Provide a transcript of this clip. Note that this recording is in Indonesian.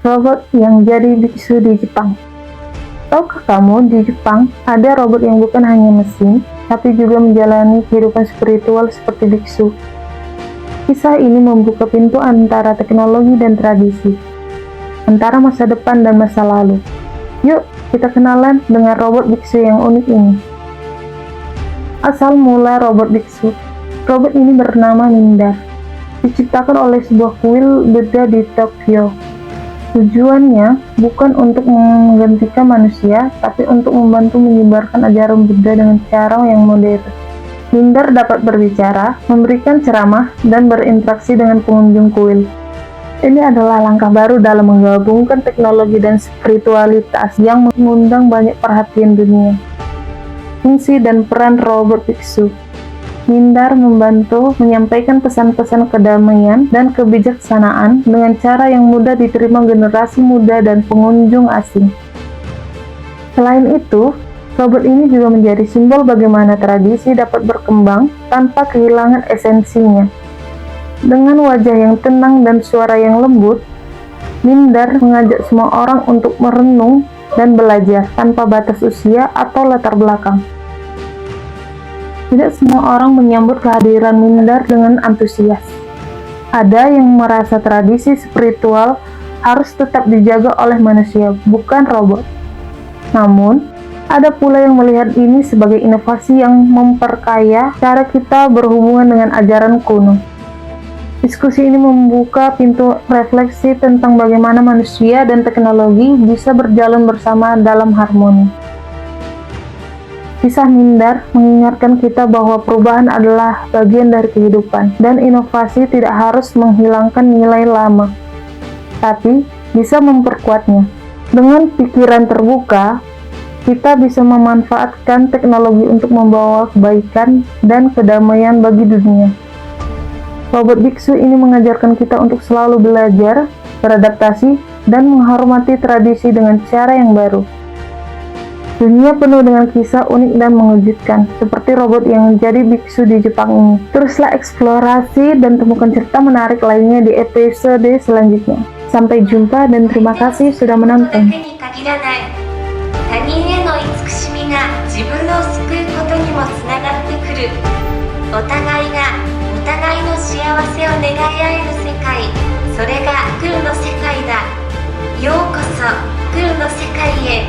Robot yang jadi biksu di Jepang. Tahukah kamu, di Jepang ada robot yang bukan hanya mesin, tapi juga menjalani kehidupan spiritual seperti biksu. Kisah ini membuka pintu antara teknologi dan tradisi, antara masa depan dan masa lalu. Yuk, kita kenalan dengan robot biksu yang unik ini. Asal mula robot biksu. Robot ini bernama Mindar, diciptakan oleh sebuah kuil Buddha di Tokyo. Tujuannya bukan untuk menggantikan manusia, tapi untuk membantu menyebarkan ajaran Buddha dengan cara yang modern. Mindar dapat berbicara, memberikan ceramah, dan berinteraksi dengan pengunjung kuil. Ini adalah langkah baru dalam menggabungkan teknologi dan spiritualitas yang mengundang banyak perhatian dunia. Fungsi dan peran robot biksu. Mindar membantu menyampaikan pesan-pesan kedamaian dan kebijaksanaan dengan cara yang mudah diterima generasi muda dan pengunjung asing. Selain itu, robot ini juga menjadi simbol bagaimana tradisi dapat berkembang tanpa kehilangan esensinya. Dengan wajah yang tenang dan suara yang lembut, Mindar mengajak semua orang untuk merenung dan belajar tanpa batas usia atau latar belakang. Tidak semua orang menyambut kehadiran Mindar dengan antusias. Ada yang merasa tradisi spiritual harus tetap dijaga oleh manusia, bukan robot. Namun, ada pula yang melihat ini sebagai inovasi yang memperkaya cara kita berhubungan dengan ajaran kuno. Diskusi ini membuka pintu refleksi tentang bagaimana manusia dan teknologi bisa berjalan bersama dalam harmoni. Kisah Mindar mengingatkan kita bahwa perubahan adalah bagian dari kehidupan, dan inovasi tidak harus menghilangkan nilai lama, tapi bisa memperkuatnya. Dengan pikiran terbuka, kita bisa memanfaatkan teknologi untuk membawa kebaikan dan kedamaian bagi dunia. Robot biksu ini mengajarkan kita untuk selalu belajar, beradaptasi, dan menghormati tradisi dengan cara yang baru. Dunia penuh dengan kisah unik dan mengejutkan, seperti robot yang jadi biksu di Jepang ini. Teruslah eksplorasi dan temukan cerita menarik lainnya di episode selanjutnya. Sampai jumpa dan terima kasih sudah menonton. 他人への慈しみが自分を救うことにもつながってくる。お互いがお互いの幸せを願い合える世界、それがグーの世界だ。ようこそグーの世界へ。